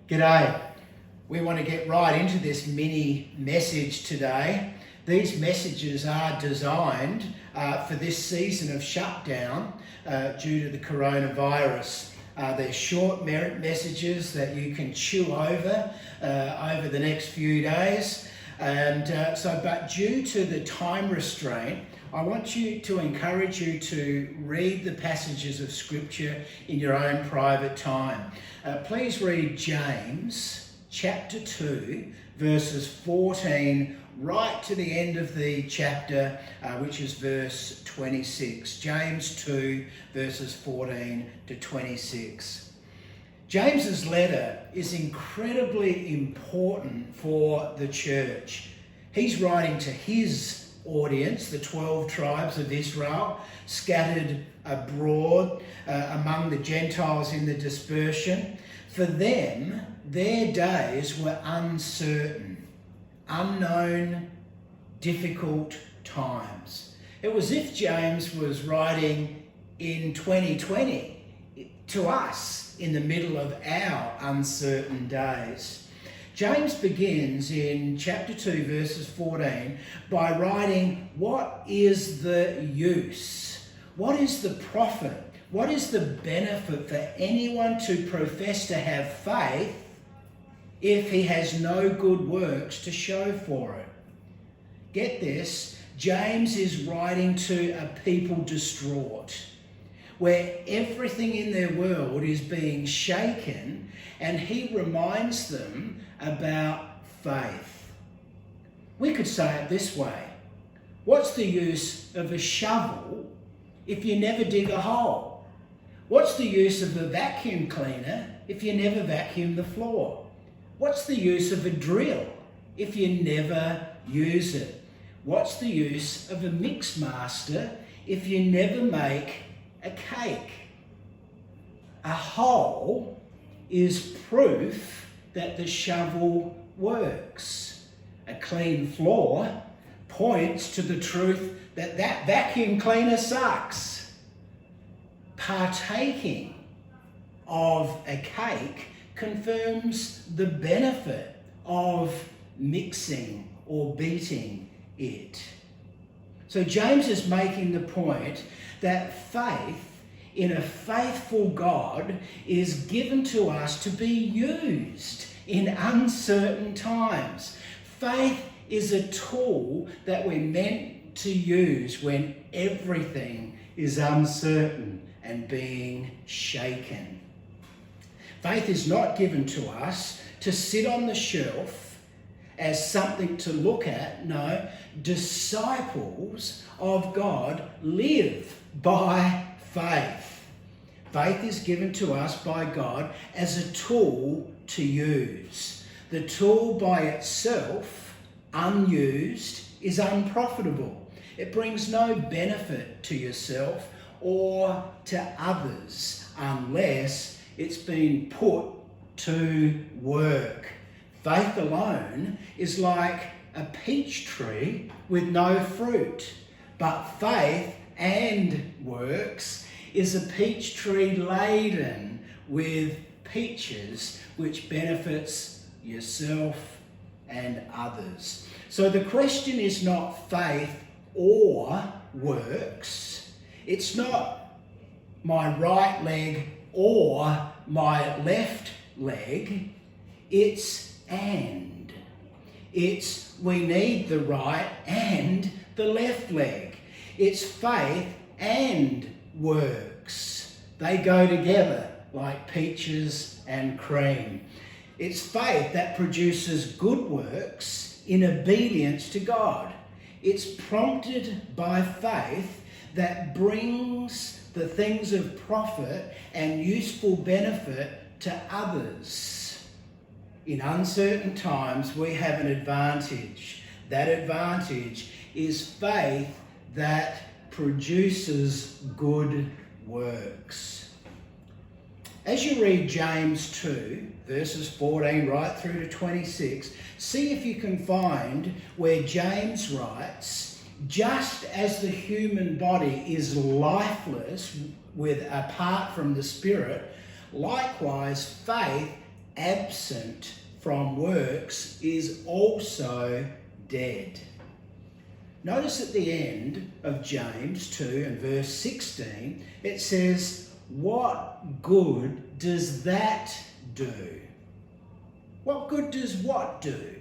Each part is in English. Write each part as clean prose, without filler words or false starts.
G'day. We want to get right into this mini message today. These messages are designed for this season of shutdown due to the coronavirus. They're short messages that you can chew over the next few days. But due to the time restraint, I want to encourage you to read the passages of Scripture in your own private time. Please read James chapter 2, verses 14 right to the end of the chapter, which is verse 26. James 2, verses 14 to 26. James's letter is incredibly important for the church. He's writing to his audience, the 12 tribes of Israel, scattered abroad among the Gentiles in the dispersion. For them, their days were uncertain, unknown, difficult times. It was as if James was writing in 2020 to us in the middle of our uncertain days. James begins in chapter 2, verses 14, by writing, what is the use? What is the profit? What is the benefit for anyone to profess to have faith if he has no good works to show for it? Get this, James is writing to a people distraught, where everything in their world is being shaken, and he reminds them about faith. We could say it this way: what's the use of a shovel if you never dig a hole? What's the use of a vacuum cleaner if you never vacuum the floor? What's the use of a drill if you never use it? What's the use of a mix master if you never make a cake? A hole is proof that the shovel works. A clean floor points to the truth that that vacuum cleaner sucks. Partaking of a cake confirms the benefit of mixing or beating it. So James is making the point that faith in a faithful God is given to us to be used in uncertain times. Faith is a tool that we're meant to use when everything is uncertain and being shaken. Faith is not given to us to sit on the shelf as something to look at. No, disciples of God live by faith. Faith is given to us by God as a tool to use. The tool by itself, unused, is unprofitable. It brings no benefit to yourself or to others unless it's been put to work. Faith alone is like a peach tree with no fruit, but faith and works is a peach tree laden with peaches, which benefits yourself and others. So the question is not faith or works. It's not my right leg or my left leg. It's and. It's we need the right and the left leg. It's faith and works. They go together like peaches and cream. It's faith that produces good works in obedience to God. It's prompted by faith that brings the things of profit and useful benefit to others. In uncertain times, we have an advantage. That advantage is faith that produces good works. As you read James 2, verses 14 right through to 26, see if you can find where James writes, just as the human body is lifeless apart from the Spirit, likewise faith absent from works is also dead. Notice at the end of James 2 and verse 16, it says, what good does that do? What good does what do?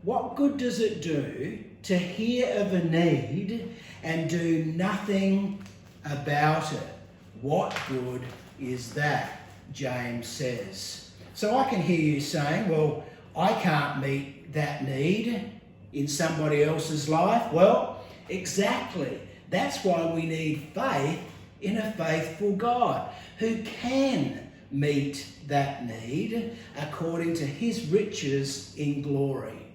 What good does it do to hear of a need and do nothing about it? What good is that? James says. So I can hear you saying, well, I can't meet that need in somebody else's life. Well, exactly. That's why we need faith in a faithful God who can meet that need according to his riches in glory.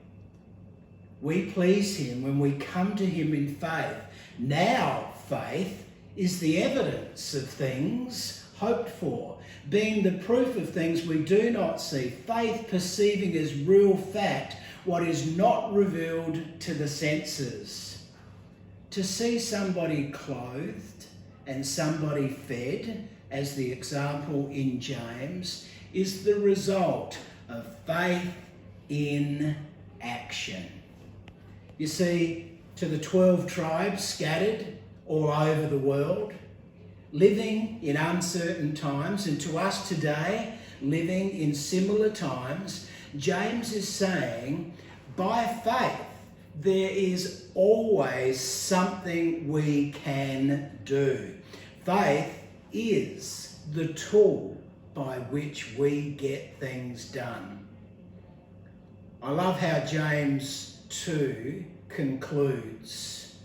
We please him when we come to him in faith. Now faith is the evidence of things hoped for, being the proof of things we do not see. Faith perceiving as real fact what is not revealed to the senses. To see somebody clothed and somebody fed, as the example in James, is the result of faith in action. You see, to the 12 tribes scattered all over the world, living in uncertain times, and to us today, living in similar times, James is saying, by faith, there is always something we can do. Faith is the tool by which we get things done. I love how James 2 concludes.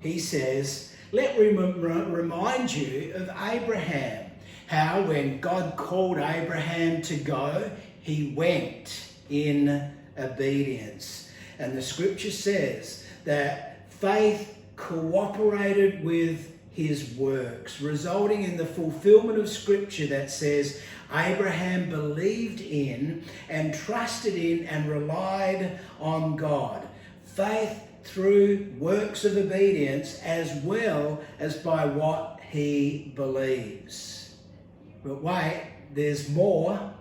He says, let me remind you of Abraham, how when God called Abraham to go, he went in obedience. And the scripture says that faith cooperated with his works, resulting in the fulfillment of scripture that says Abraham believed in and trusted in and relied on God. Faith through works of obedience as well as by what he believes. But wait, there's more.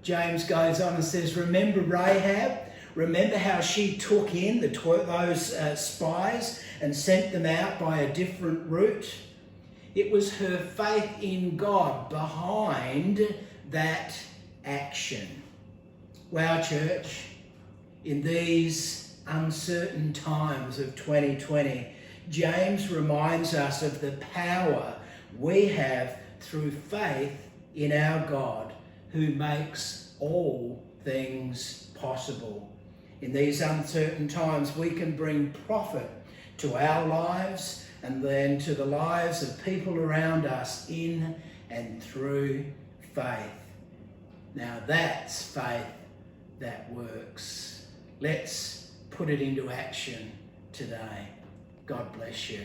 James goes on and says, remember Rahab? Remember how she took in those spies and sent them out by a different route? It was her faith in God behind that action. Wow, church, in these uncertain times of 2020, James reminds us of the power we have through faith in our God who makes all things possible. In these uncertain times, we can bring profit to our lives and then to the lives of people around us in and through faith. Now that's faith that works. Let's put it into action today. God bless you.